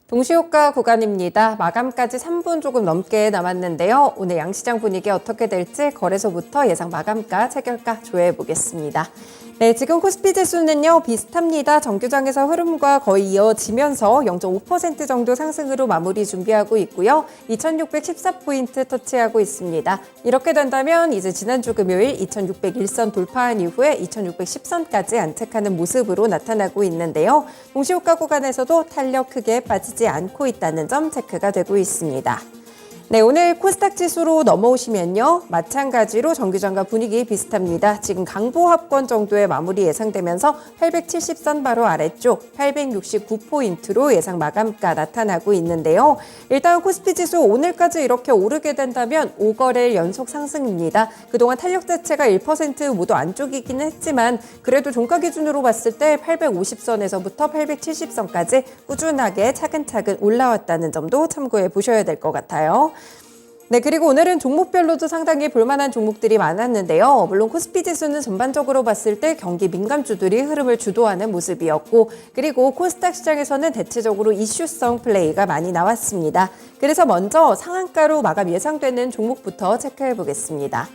동시효과 구간입니다. 마감까지 3분 조금 넘게 남았는데요. 오늘 양시장 분위기 어떻게 될지 거래소부터 예상 마감가, 체결가 조회해 보겠습니다. 네, 지금 코스피 지수는요, 비슷합니다. 정규장에서 흐름과 거의 이어지면서 0.5% 정도 상승으로 마무리 준비하고 있고요. 2614포인트 터치하고 있습니다. 이렇게 된다면 이제 지난주 금요일 2601선 돌파한 이후에 2610선까지 안착하는 모습으로 나타나고 있는데요. 동시효과 구간에서도 탄력 크게 빠지지 않고 있다는 점 체크가 되고 있습니다. 네, 오늘 코스닥 지수로 넘어오시면요. 마찬가지로 정규장과 분위기 비슷합니다. 지금 강보합권 정도의 마무리 예상되면서 870선 바로 아래쪽 869포인트로 예상 마감가 나타나고 있는데요. 일단 코스피 지수 오늘까지 이렇게 오르게 된다면 5거래일 연속 상승입니다. 그동안 탄력 자체가 1% 모두 안쪽이기는 했지만 그래도 종가 기준으로 봤을 때 850선에서부터 870선까지 꾸준하게 차근차근 올라왔다는 점도 참고해 보셔야 될 것 같아요. 네, 그리고 오늘은 종목별로도 상당히 볼만한 종목들이 많았는데요. 물론 코스피 지수는 전반적으로 봤을 때 경기 민감주들이 흐름을 주도하는 모습이었고, 그리고 코스닥 시장에서는 대체적으로 이슈성 플레이가 많이 나왔습니다. 그래서 먼저 상한가로 마감 예상되는 종목부터 체크해 보겠습니다.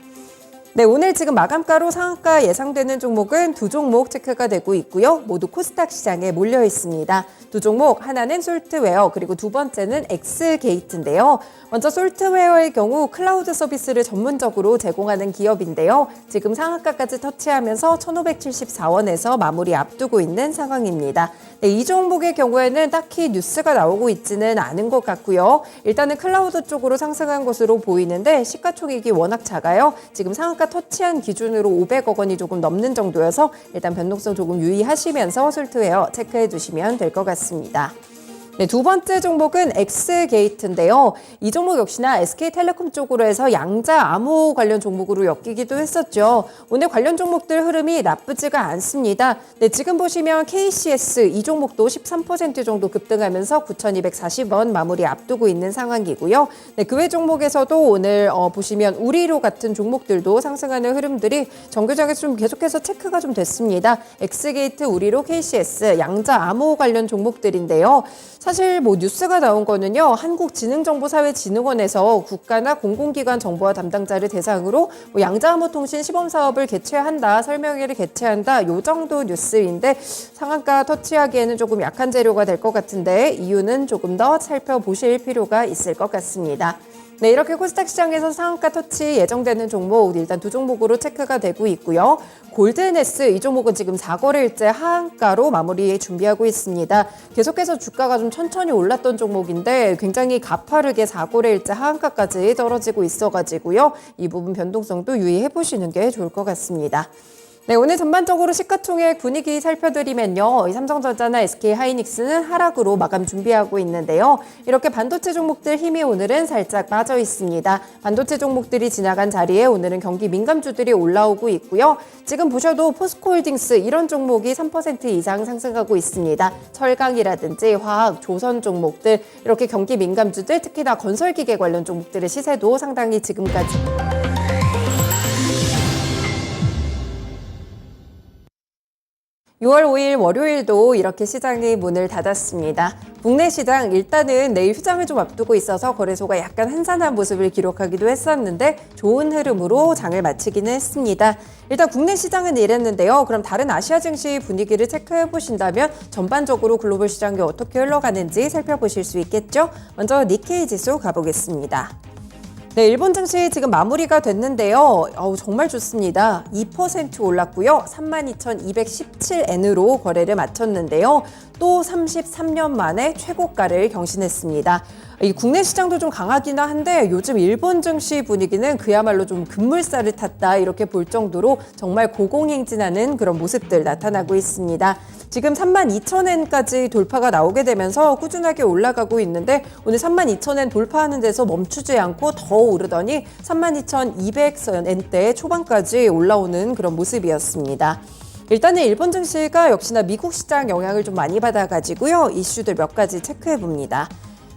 네, 오늘 지금 마감가로 상한가 예상되는 종목은 두 종목 체크가 되고 있고요. 모두 코스닥 시장에 몰려 있습니다. 두 종목, 하나는 솔트웨어, 그리고 두 번째는 엑스게이트인데요. 먼저 솔트웨어의 경우 클라우드 서비스를 전문적으로 제공하는 기업인데요. 지금 상한가까지 터치하면서 1574원에서 마무리 앞두고 있는 상황입니다. 네, 이 종목의 경우에는 딱히 뉴스가 나오고 있지는 않은 것 같고요. 일단은 클라우드 쪽으로 상승한 것으로 보이는데 시가총액이 워낙 작아요. 지금 상한가 터치한 기준으로 500억 원이 조금 넘는 정도여서 일단 변동성 조금 유의하시면서 솔트웨어 체크해 두시면 될 것 같습니다. 네, 두 번째 종목은 엑스게이트인데요. 이 종목 역시나 SK텔레콤 쪽으로 해서 양자 암호 관련 종목으로 엮이기도 했었죠. 오늘 관련 종목들 흐름이 나쁘지가 않습니다. 네, 지금 보시면 KCS 이 종목도 13% 정도 급등하면서 9,240원 마무리 앞두고 있는 상황이고요. 네, 그 외 종목에서도 오늘 보시면 우리로 같은 종목들도 상승하는 흐름들이 정규장에서 좀 계속해서 체크가 좀 됐습니다. 엑스게이트, 우리로, KCS, 양자 암호 관련 종목들인데요. 사실 뉴스가 나온 거는요. 한국지능정보사회진흥원에서 국가나 공공기관 정보화 담당자를 대상으로 양자암호통신 시범사업을 개최한다, 설명회를 개최한다, 요 정도 뉴스인데 상한가 터치하기에는 조금 약한 재료가 될 것 같은데 이유는 조금 더 살펴보실 필요가 있을 것 같습니다. 네, 이렇게 코스닥 시장에서 상한가 터치 예정되는 종목 일단 두 종목으로 체크가 되고 있고요. 골든S 이 종목은 지금 4거래일째 하한가로 마무리 준비하고 있습니다. 계속해서 주가가 좀 천천히 올랐던 종목인데 굉장히 가파르게 4거래일째 하한가까지 떨어지고 있어가지고요. 이 부분 변동성도 유의해 보시는 게 좋을 것 같습니다. 네, 오늘 전반적으로 시가총액 분위기 살펴드리면요. 삼성전자나 SK하이닉스는 하락으로 마감 준비하고 있는데요. 이렇게 반도체 종목들 힘이 오늘은 살짝 빠져 있습니다. 반도체 종목들이 지나간 자리에 오늘은 경기 민감주들이 올라오고 있고요. 지금 보셔도 포스코홀딩스 이런 종목이 3% 이상 상승하고 있습니다. 철강이라든지 화학, 조선 종목들 이렇게 경기 민감주들 특히나 건설기계 관련 종목들의 시세도 상당히 지금까지 6월 5일 월요일도 이렇게 시장이 문을 닫았습니다. 국내 시장 일단은 내일 휴장을 좀 앞두고 있어서 거래소가 약간 한산한 모습을 기록하기도 했었는데 좋은 흐름으로 장을 마치기는 했습니다. 일단 국내 시장은 이랬는데요. 그럼 다른 아시아 증시 분위기를 체크해 보신다면 전반적으로 글로벌 시장이 어떻게 흘러가는지 살펴보실 수 있겠죠? 먼저 니케이 지수 가보겠습니다. 네, 일본 증시 지금 마무리가 됐는데요. 정말 좋습니다. 2% 올랐고요. 32,217엔으로 거래를 마쳤는데요. 또 33년 만에 최고가를 경신했습니다. 이 국내 시장도 좀 강하기는 한데 요즘 일본 증시 분위기는 그야말로 좀 급물살을 탔다 이렇게 볼 정도로 정말 고공행진하는 그런 모습들 나타나고 있습니다. 지금 32,000엔까지 돌파가 나오게 되면서 꾸준하게 올라가고 있는데 오늘 32,000엔 돌파하는 데서 멈추지 않고 더 오르더니 32,200엔대 초반까지 올라오는 그런 모습이었습니다. 일단은 일본 증시가 역시나 미국 시장 영향을 좀 많이 받아가지고요. 이슈들 몇 가지 체크해 봅니다.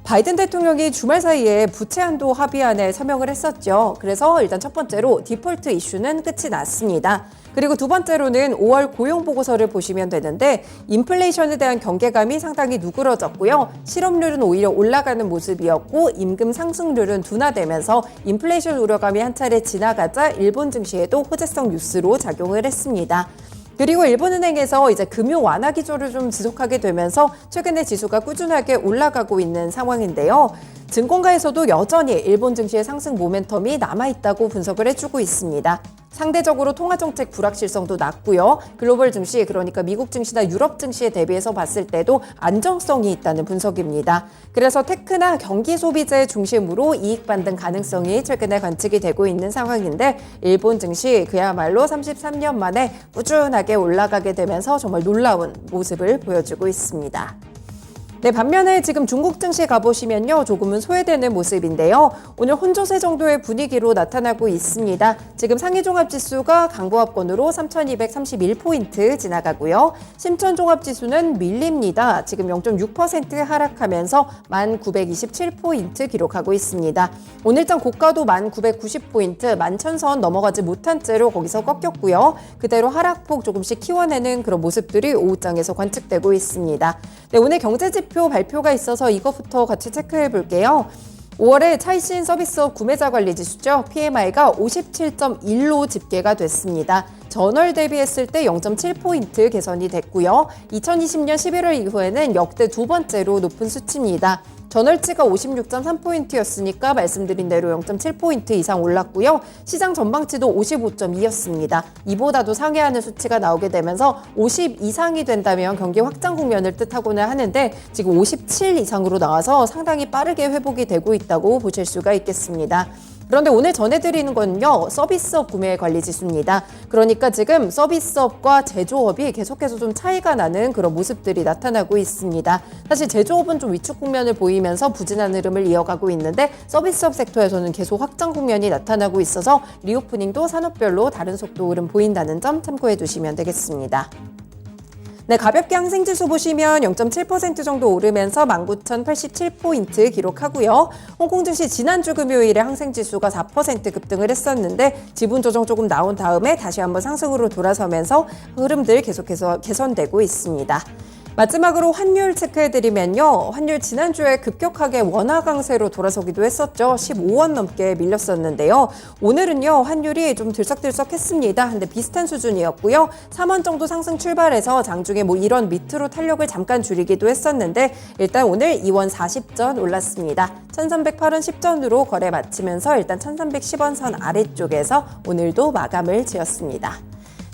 바이든 대통령이 주말 사이에 부채 한도 합의안에 서명을 했었죠. 그래서 일단 첫 번째로 디폴트 이슈는 끝이 났습니다. 그리고 두 번째로는 5월 고용 보고서를 보시면 되는데 인플레이션에 대한 경계감이 상당히 누그러졌고요. 실업률은 오히려 올라가는 모습이었고 임금 상승률은 둔화되면서 인플레이션 우려감이 한 차례 지나가자 일본 증시에도 호재성 뉴스로 작용을 했습니다. 그리고 일본은행에서 이제 금융 완화 기조를 좀 지속하게 되면서 최근에 지수가 꾸준하게 올라가고 있는 상황인데요. 증권가에서도 여전히 일본 증시의 상승 모멘텀이 남아있다고 분석을 해주고 있습니다. 상대적으로 통화정책 불확실성도 낮고요. 글로벌 증시, 그러니까 미국 증시나 유럽 증시에 대비해서 봤을 때도 안정성이 있다는 분석입니다. 그래서 테크나 경기 소비재 중심으로 이익 반등 가능성이 최근에 관측이 되고 있는 상황인데 일본 증시 그야말로 33년 만에 꾸준하게 올라가게 되면서 정말 놀라운 모습을 보여주고 있습니다. 네, 반면에 지금 중국 증시 가보시면요. 조금은 소외되는 모습인데요. 오늘 혼조세 정도의 분위기로 나타나고 있습니다. 지금 상해종합지수가 강보합권으로 3,231포인트 지나가고요. 심천종합지수는 밀립니다. 지금 0.6% 하락하면서 1,927포인트 기록하고 있습니다. 오늘장 고가도 1,990포인트, 11,000선 넘어가지 못한 채로 거기서 꺾였고요. 그대로 하락폭 조금씩 키워내는 그런 모습들이 오후장에서 관측되고 있습니다. 네, 오늘 경제지표 발표가 있어서 이것부터 같이 체크해 볼게요. 5월에 차이신 서비스업 구매자 관리 지수죠. PMI가 57.1로 집계가 됐습니다. 전월 대비했을 때 0.7포인트 개선이 됐고요. 2020년 11월 이후에는 역대 두 번째로 높은 수치입니다. 전월치가 56.3포인트였으니까 말씀드린 대로 0.7포인트 이상 올랐고요. 시장 전망치도 55.2였습니다. 이보다도 상회하는 수치가 나오게 되면서 50 이상이 된다면 경기 확장 국면을 뜻하고는 하는데 지금 57 이상으로 나와서 상당히 빠르게 회복이 되고 있다고 보실 수가 있겠습니다. 그런데 오늘 전해드리는 건요. 서비스업 구매 관리 지수입니다. 그러니까 지금 서비스업과 제조업이 계속해서 좀 차이가 나는 그런 모습들이 나타나고 있습니다. 사실 제조업은 좀 위축 국면을 보이면서 부진한 흐름을 이어가고 있는데 서비스업 섹터에서는 계속 확장 국면이 나타나고 있어서 리오프닝도 산업별로 다른 속도 흐름 보인다는 점 참고해 두시면 되겠습니다. 네, 가볍게 항생지수 보시면 0.7% 정도 오르면서 19,087포인트 기록하고요. 홍콩 증시 지난주 금요일에 항생지수가 4% 급등을 했었는데 지분 조정 조금 나온 다음에 다시 한번 상승으로 돌아서면서 흐름들 계속해서 개선되고 있습니다. 마지막으로 환율 체크해드리면요. 환율 지난주에 급격하게 원화 강세로 돌아서기도 했었죠. 15원 넘게 밀렸었는데요. 오늘은요. 환율이 좀 들썩들썩했습니다. 근데 비슷한 수준이었고요. 3원 정도 상승 출발해서 장중에 이런 밑으로 탄력을 잠깐 줄이기도 했었는데 일단 오늘 2원 40전 올랐습니다. 1308원 10전으로 거래 마치면서 일단 1310원 선 아래쪽에서 오늘도 마감을 지었습니다.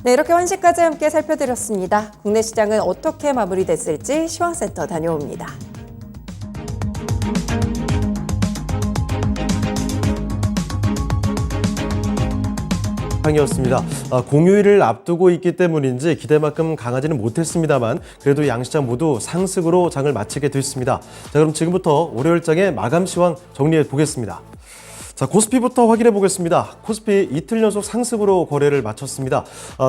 네, 이렇게 환시까지 함께 살펴드렸습니다. 국내 시장은 어떻게 마무리됐을지 시황센터 다녀옵니다. 이었습니다. 공휴일을 앞두고 있기 때문인지 기대만큼 강하지는 못했습니다만 그래도 양시장 모두 상승으로 장을 마치게 됐습니다. 자, 그럼 지금부터 월요일장의 마감 시황 정리해 보겠습니다. 자, 코스피부터 확인해 보겠습니다. 코스피 이틀 연속 상승으로 거래를 마쳤습니다.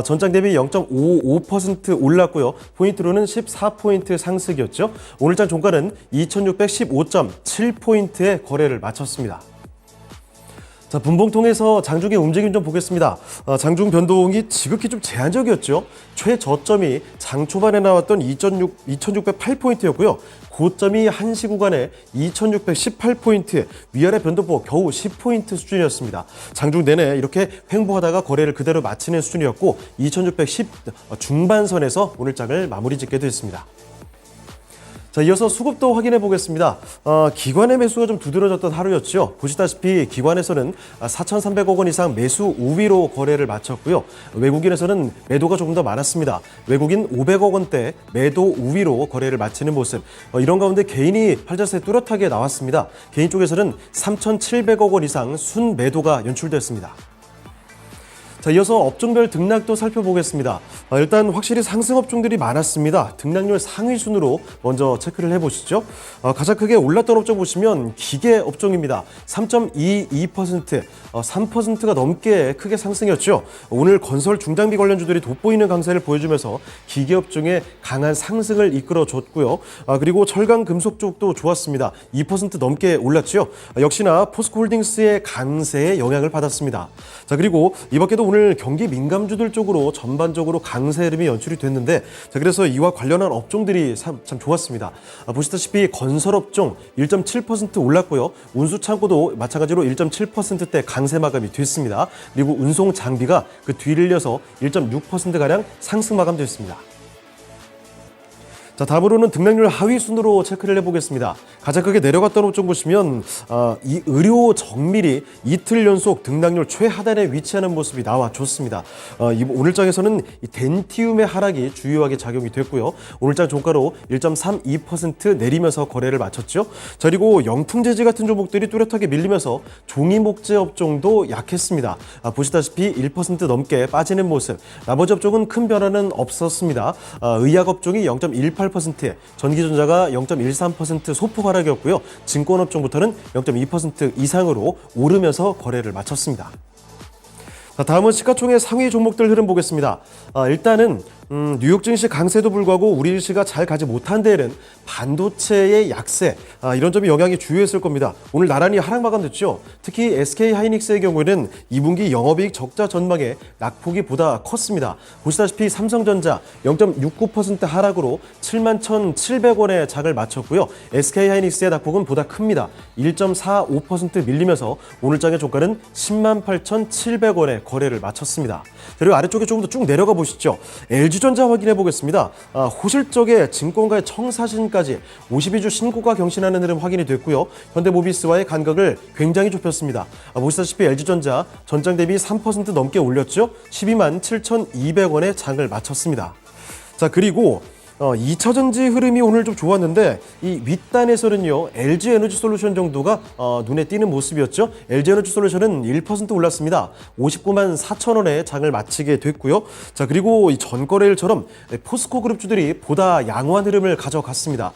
전장 대비 0.55% 올랐고요. 포인트로는 14포인트 상승이었죠. 오늘장 종가는 2615.7포인트의 거래를 마쳤습니다. 자, 분봉통에서 장중의 움직임 좀 보겠습니다. 장중 변동이 지극히 좀 제한적이었죠. 최저점이 장 초반에 나왔던 2608포인트였고요. 고점이 한시 구간에 2618포인트, 위아래 변동폭 겨우 10포인트 수준이었습니다. 장중 내내 이렇게 횡보하다가 거래를 그대로 마치는 수준이었고 2610 중반선에서 오늘 장을 마무리 짓게 됐습니다. 자, 이어서 수급도 확인해 보겠습니다. 기관의 매수가 좀 두드러졌던 하루였죠. 보시다시피 기관에서는 4,300억 원 이상 매수 우위로 거래를 마쳤고요. 외국인에서는 매도가 조금 더 많았습니다. 외국인 500억 원대 매도 우위로 거래를 마치는 모습. 이런 가운데 개인이 팔자세 뚜렷하게 나왔습니다. 개인 쪽에서는 3,700억 원 이상 순 매도가 연출됐습니다. 자, 이어서 업종별 등락도 살펴보겠습니다. 일단 확실히 상승 업종들이 많았습니다. 등락률 상위 순으로 먼저 체크를 해보시죠. 가장 크게 올랐던 업종 보시면 기계 업종입니다. 3.22%, 3%가 넘게 크게 상승했죠. 오늘 건설 중장비 관련주들이 돋보이는 강세를 보여주면서 기계 업종의 강한 상승을 이끌어줬고요. 그리고 철강 금속 쪽도 좋았습니다. 2% 넘게 올랐죠. 역시나 포스코홀딩스의 강세에 영향을 받았습니다. 자, 그리고 이 밖에도 오늘 경기 민감주들 쪽으로 전반적으로 강세 흐름이 연출이 됐는데, 자, 그래서 이와 관련한 업종들이 참 좋았습니다. 보시다시피 건설업종 1.7% 올랐고요. 운수창고도 마찬가지로 1.7%대 강세 마감이 됐습니다. 그리고 운송장비가 그 뒤를 이어서 1.6%가량 상승 마감됐습니다. 자, 다음으로는 등락률 하위 순으로 체크를 해보겠습니다. 가장 크게 내려갔던 업종 보시면 이 의료 정밀이 이틀 연속 등락률 최하단에 위치하는 모습이 나와줬습니다. 오늘장에서는 이 덴티움의 하락이 주요하게 작용이 됐고요. 오늘장 종가로 1.32% 내리면서 거래를 마쳤죠. 자, 그리고 영풍재지 같은 종목들이 뚜렷하게 밀리면서 종이목재 업종도 약했습니다. 보시다시피 1% 넘게 빠지는 모습. 나머지 업종은 큰 변화는 없었습니다. 의약 업종이 0.18%, 전기전자가 0.13% 소폭 하락이었고요. 증권업종부터는 0.2% 이상으로 오르면서 거래를 마쳤습니다. 자, 다음은 시가총액 상위 종목들 흐름 보겠습니다. 일단은 뉴욕 증시 강세도 불구하고 우리 증시가 잘 가지 못한 데에는 반도체의 약세, 이런 점이 영향이 주요했을 겁니다. 오늘 나란히 하락 마감됐죠. 특히 SK하이닉스의 경우에는 2분기 영업이익 적자 전망에 낙폭이 보다 컸습니다. 보시다시피 삼성전자 0.69% 하락으로 71,700원의 장을 마쳤고요. SK하이닉스의 낙폭은 보다 큽니다. 1.45% 밀리면서 오늘장의 종가는 108,700원에 거래를 마쳤습니다. 그리고 아래쪽에 조금 더 쭉 내려가 보시죠. LG전자 확인해 보겠습니다. 호실적의 증권가의 청사진까지 52주 신고가 경신하는 흐름 확인이 됐고요. 현대모비스와의 간격을 굉장히 좁혔습니다. 보시다시피 LG전자 전장 대비 3% 넘게 올렸죠. 12만 7,200원에 장을 마쳤습니다. 자, 그리고 2차전지 흐름이 오늘 좀 좋았는데 이 윗단에서는요, LG에너지솔루션 정도가 눈에 띄는 모습이었죠. LG에너지솔루션은 1% 올랐습니다. 59만 4천원에 장을 마치게 됐고요. 자, 그리고 이 전거래일처럼 포스코 그룹주들이 보다 양호한 흐름을 가져갔습니다.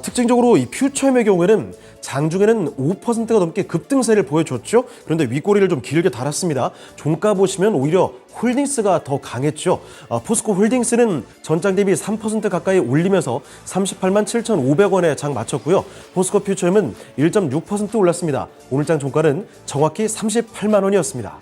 특징적으로 이 퓨처엠의 경우에는 장중에는 5%가 넘게 급등세를 보여줬죠. 그런데 윗꼬리를 좀 길게 달았습니다. 종가 보시면 오히려 홀딩스가 더 강했죠. 포스코 홀딩스는 전장 대비 3% 가까이 올리면서 38만 7,500원에 장 마쳤고요. 포스코 퓨처엠은 1.6% 올랐습니다. 오늘장 종가는 정확히 38만 원이었습니다.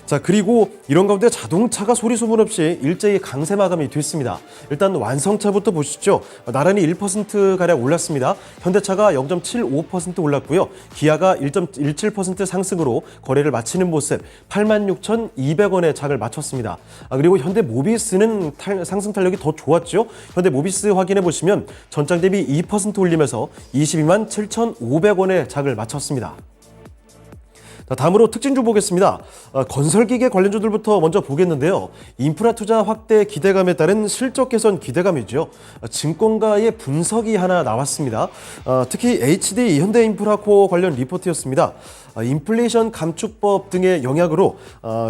자, 그리고 이런 가운데 자동차가 소리 소문 없이 일제히 강세 마감이 됐습니다. 일단 완성차부터 보시죠. 나란히 1%가량 올랐습니다. 현대차가 0.75% 올랐고요. 기아가 1.17% 상승으로 거래를 마치는 모습, 86,200원에 장을 마쳤습니다. 그리고 현대모비스는 상승 탄력이 더 좋았죠. 현대모비스 확인해 보시면 전장 대비 2% 올리면서 22만 7,500원에 장을 마쳤습니다. 자, 다음으로 특징주 보겠습니다. 건설기계 관련주들부터 먼저 보겠는데요. 인프라 투자 확대 기대감에 따른 실적 개선 기대감이죠. 증권가의 분석이 하나 나왔습니다. 특히 HD 현대인프라코어 관련 리포트였습니다. 인플레이션 감축법 등의 영향으로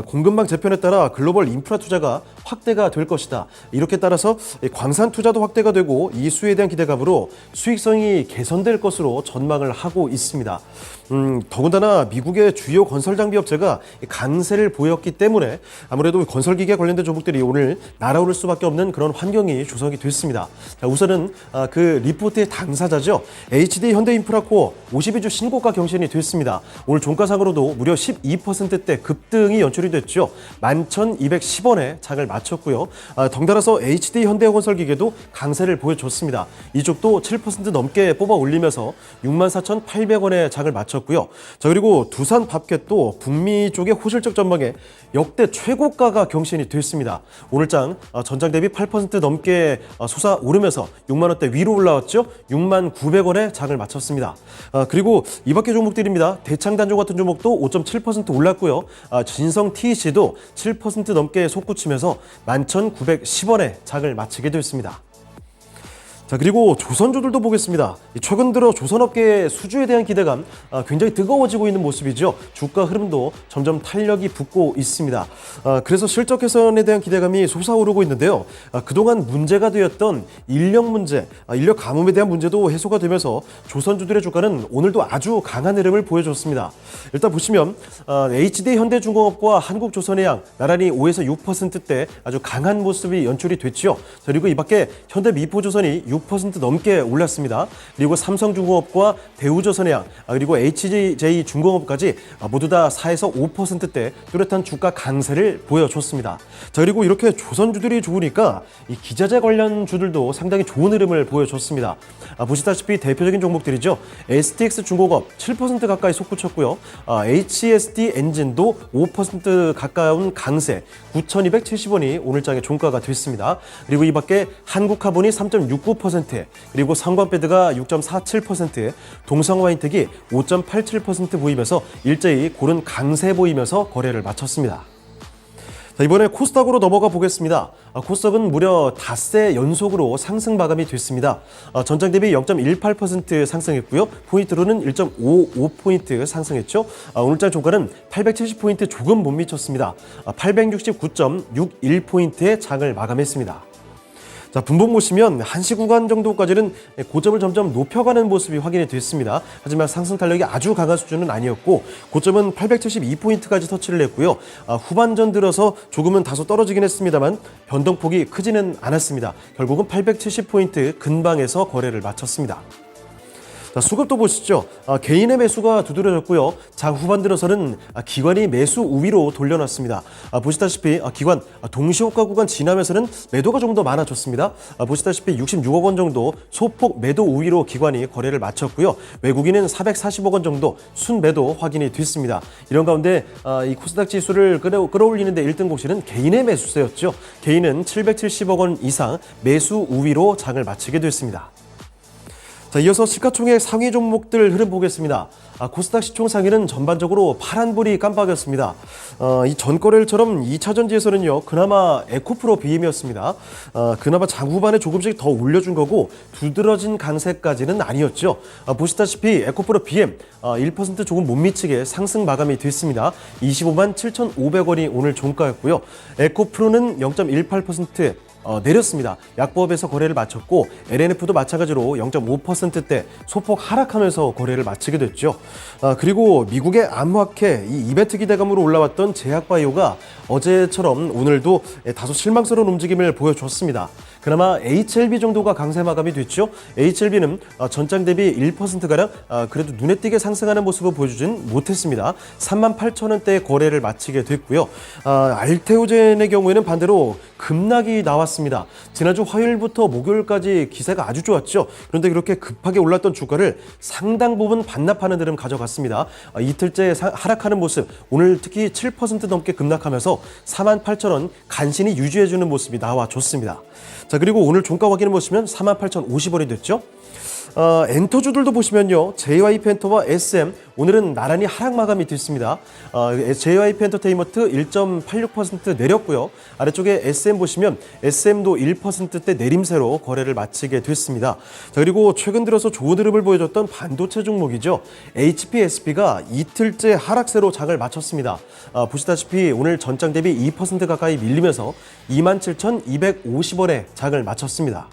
공급망 재편에 따라 글로벌 인프라 투자가 확대가 될 것이다. 이렇게 따라서 광산 투자도 확대가 되고 이수에 대한 기대감으로 수익성이 개선될 것으로 전망을 하고 있습니다. 더군다나 미국의 주요 건설 장비 업체가 강세를 보였기 때문에 아무래도 건설기계 관련된 종목들이 오늘 날아오를 수밖에 없는 그런 환경이 조성이 됐습니다. 자, 우선은 그 리포트의 당사자죠. HD 현대인프라코어 52주 신고가 경신이 됐습니다. 오늘 종가상으로도 무려 12%대 급등이 연출이 됐죠. 11,210원에 장을 마쳤고요. 덩달아서 HD 현대건설기계도 강세를 보여줬습니다. 이쪽도 7% 넘게 뽑아 올리면서 64,800원에 장을 마쳤고요. 자, 그리고 두산 밥켓도 북미 쪽의 호실적 전망에 역대 최고가가 경신이 됐습니다. 오늘장 전장 대비 8% 넘게 솟아오르면서 6만 원대 위로 올라왔죠. 6만 900원에 장을 마쳤습니다. 그리고 이 밖의 종목들입니다. 대창단조 같은 종목도 5.7% 올랐고요. 진성 TEC도 7% 넘게 솟구치면서 11,910원에 장을 마치게 됐습니다. 자, 그리고 조선주들도 보겠습니다. 최근 들어 조선업계의 수주에 대한 기대감 굉장히 뜨거워지고 있는 모습이죠. 주가 흐름도 점점 탄력이 붙고 있습니다. 그래서 실적 개선에 대한 기대감이 솟아오르고 있는데요. 그동안 문제가 되었던 인력 문제, 인력 가뭄에 대한 문제도 해소가 되면서 조선주들의 주가는 오늘도 아주 강한 흐름을 보여줬습니다. 일단 보시면 HD 현대중공업과 한국조선해양 나란히 5에서 6%대 아주 강한 모습이 연출이 됐죠. 그리고 이 밖에 현대미포조선이 6% 넘게 올랐습니다. 그리고 삼성중공업과 대우조선해양 그리고 HJ중공업까지 모두 다 4에서 5%대 뚜렷한 주가 강세를 보여줬습니다. 자, 그리고 이렇게 조선주들이 좋으니까 이 기자재 관련 주들도 상당히 좋은 흐름을 보여줬습니다. 보시다시피 대표적인 종목들이죠. STX중공업 7% 가까이 솟구쳤고요. HSD 엔진도 5% 가까운 강세 9,270원이 오늘장의 종가가 됐습니다. 그리고 이 밖에 한국카본이 3.69%, 그리고 성광배드가 6.47%, 동성와인텍이 5.87% 보이면서 일제히 고른 강세 보이면서 거래를 마쳤습니다. 자, 이번에 코스닥으로 넘어가 보겠습니다. 코스닥은 무려 닷새 연속으로 상승 마감이 됐습니다. 전장 대비 0.18% 상승했고요. 포인트로는 1.55포인트 상승했죠. 오늘장 종가는 870포인트 조금 못 미쳤습니다. 869.61포인트의 장을 마감했습니다. 자, 분봉 보시면 1시 구간 정도까지는 고점을 점점 높여가는 모습이 확인이 됐습니다. 하지만 상승 탄력이 아주 강한 수준은 아니었고 고점은 872포인트까지 터치를 했고요. 후반전 들어서 조금은 다소 떨어지긴 했습니다만 변동폭이 크지는 않았습니다. 결국은 870포인트 근방에서 거래를 마쳤습니다. 자, 수급도 보시죠. 개인의 매수가 두드러졌고요. 장 후반 들어서는 기관이 매수 우위로 돌려놨습니다. 보시다시피 기관 동시호가 구간 지나면서는 매도가 조금 더 많아졌습니다. 보시다시피 66억 원 정도 소폭 매도 우위로 기관이 거래를 마쳤고요. 외국인은 440억 원 정도 순매도 확인이 됐습니다. 이런 가운데 이 코스닥 지수를 끌어올리는데 1등 곡실은 개인의 매수세였죠. 개인은 770억 원 이상 매수 우위로 장을 마치게 됐습니다. 자, 이어서 시가총액 상위 종목들 흐름 보겠습니다. 코스닥 시총 상위는 전반적으로 파란불이 깜빡였습니다. 이 전거래일처럼 2차전지에서는요, 그나마 에코프로 BM이었습니다. 그나마 장 후반에 조금씩 더 올려준 거고 두드러진 강세까지는 아니었죠. 보시다시피 에코프로 BM 1% 조금 못 미치게 상승 마감이 됐습니다. 25만 7,500원이 오늘 종가였고요. 에코프로는 0.18% 내렸습니다. 약보합에서 거래를 마쳤고 LNF도 마찬가지로 0.5%대 소폭 하락하면서 거래를 마치게 됐죠. 그리고 미국의 암호화폐 이 이벤트 기대감으로 올라왔던 제약바이오가 어제처럼 오늘도 다소 실망스러운 움직임을 보여줬습니다. 그나마 HLB 정도가 강세 마감이 됐죠. HLB는 전장 대비 1%가량 그래도 눈에 띄게 상승하는 모습을 보여주진 못했습니다. 38,000원대의 거래를 마치게 됐고요. 알테오젠의 경우에는 반대로 급락이 나왔습니다. 지난주 화요일부터 목요일까지 기세가 아주 좋았죠. 그런데 그렇게 급하게 올랐던 주가를 상당 부분 반납하는 흐름 가져갔습니다. 이틀째 하락하는 모습, 오늘 특히 7% 넘게 급락하면서 48,000원 간신히 유지해주는 모습이 나와줬습니다. 자, 그리고 오늘 종가 확인을 보시면 48,050원이 됐죠. 엔터주들도 보시면요. JYP 엔터와 SM 오늘은 나란히 하락 마감이 됐습니다. JYP 엔터테인먼트 1.86% 내렸고요. 아래쪽에 SM 보시면 SM도 1%대 내림세로 거래를 마치게 됐습니다. 자, 그리고 최근 들어서 좋은 흐름을 보여줬던 반도체 종목이죠. HPSP가 이틀째 하락세로 장을 마쳤습니다. 보시다시피 오늘 전장 대비 2% 가까이 밀리면서 27,250원에 장을 마쳤습니다.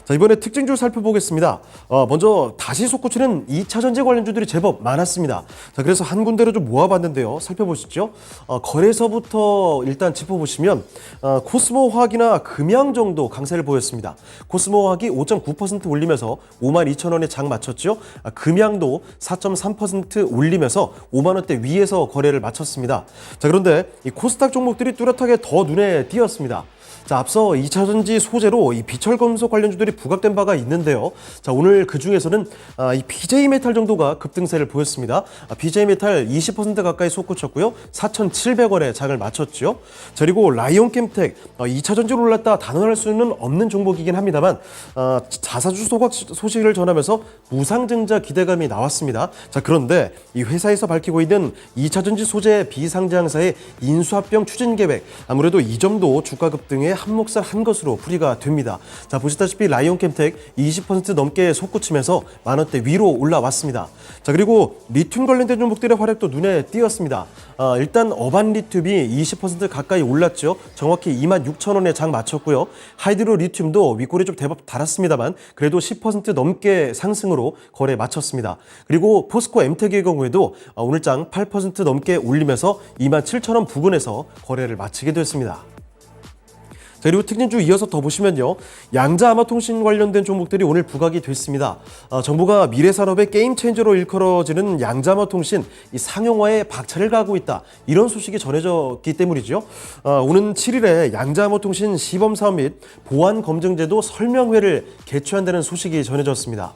자, 이번에 특징주 살펴보겠습니다. 먼저 다시 솟구치는 2차전지 관련주들이 제법 많았습니다. 자, 그래서 한 군데로 좀 모아봤는데요. 살펴보시죠. 거래소부터 일단 짚어보시면 코스모화학이나 금양 정도 강세를 보였습니다. 코스모화학이 5.9% 올리면서 52,000원에 장 마쳤죠. 금양도 4.3% 올리면서 5만 원대 위에서 거래를 마쳤습니다. 자, 그런데 이 코스닥 종목들이 뚜렷하게 더 눈에 띄었습니다. 자, 앞서 2차전지 소재로 이 비철금속 관련주들이 부각된 바가 있는데요. 자, 오늘 그 중에서는 이 BJ메탈 정도가 급등세를 보였습니다. BJ메탈 20% 가까이 솟구쳤고요. 4,700원에 장을 마쳤죠. 자, 그리고 라이온캠텍 2차전지로 올랐다 단언할 수는 없는 종목이긴 합니다만 자사주 소각 소식을 전하면서 무상증자 기대감이 나왔습니다. 자, 그런데 이 회사에서 밝히고 있는 2차전지 소재 비상장사의 인수합병 추진 계획, 아무래도 이 점도 주가 급등에 한 몫을 한 것으로 풀이가 됩니다. 자, 보시다시피 라이온캠텍 20% 넘게 솟구치면서 만원대 위로 올라왔습니다. 자, 그리고 리튬 관련된 종목들의 활약도 눈에 띄었습니다. 일단 어반 리튬이 20% 가까이 올랐죠. 정확히 26,000원에 장 마쳤고요. 하이드로 리튬도 윗골에 좀 대박 달았습니다만 그래도 10% 넘게 상승으로 거래 마쳤습니다. 그리고 포스코 엠텍의 경우에도 오늘 장 8% 넘게 올리면서 27,000원 부근에서 거래를 마치게 됐습니다. 자, 그리고 특징주 이어서 더 보시면요. 양자암호통신 관련된 종목들이 오늘 부각이 됐습니다. 정부가 미래산업의 게임 체인저로 일컬어지는 양자암호통신 이 상용화에 박차를 가하고 있다. 이런 소식이 전해졌기 때문이죠. 오는 7일에 양자암호통신 시범사업 및 보안검증제도 설명회를 개최한다는 소식이 전해졌습니다.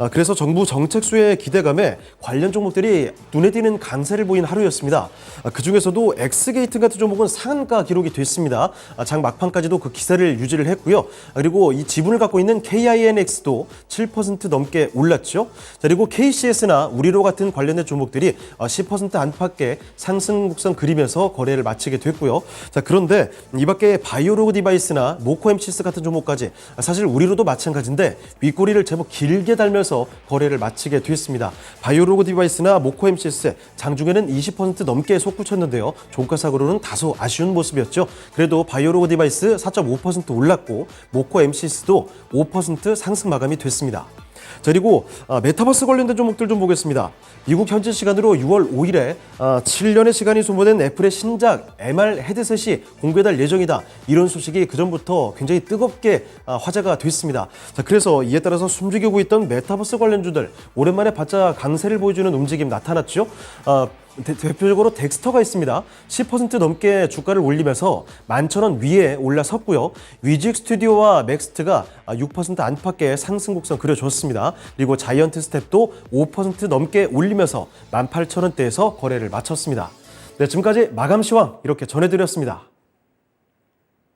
그래서 정부 정책 수혜의 기대감에 관련 종목들이 눈에 띄는 강세를 보인 하루였습니다. 그중에서도 엑스게이트 같은 종목은 상한가 기록이 됐습니다. 장 막판까지도 그 기세를 유지를 했고요. 그리고 이 지분을 갖고 있는 KINX도 7% 넘게 올랐죠. 자, 그리고 KCS나 우리로 같은 관련된 종목들이 10% 안팎의 상승 곡선 그리면서 거래를 마치게 됐고요. 자, 그런데 이 밖에 바이오로그 디바이스나 모코 MCS 같은 종목까지 사실 우리로도 마찬가지인데 윗꼬리를 제법 길게 달면서 거래를 마치게 됐습니다. 바이오로그 디바이스나 모코 MCS 장중에는 20% 넘게 솟구쳤는데요. 종가상으로는 다소 아쉬운 모습이었죠. 그래도 바이오로그 디바이스 4.5% 올랐고 모코 MCS도 5% 상승 마감이 됐습니다. 자, 그리고 메타버스 관련된 종목들 좀 보겠습니다. 미국 현지 시간으로 6월 5일에 7년의 시간이 소모된 애플의 신작 MR 헤드셋이 공개될 예정이다. 이런 소식이 그전부터 굉장히 뜨겁게 화제가 됐습니다. 자, 그래서 이에 따라서 숨죽이고 있던 메타버스 관련주들 오랜만에 바짝 강세를 보여주는 움직임 나타났죠. 대표적으로 덱스터가 있습니다. 10% 넘게 주가를 올리면서 11,000원 위에 올라섰고요. 위직 스튜디오와 맥스트가 6% 안팎의 상승 곡선 그려줬습니다. 그리고 자이언트 스텝도 5% 넘게 올리면서 18,000원대에서 거래를 마쳤습니다. 네, 지금까지 마감 시황 이렇게 전해드렸습니다.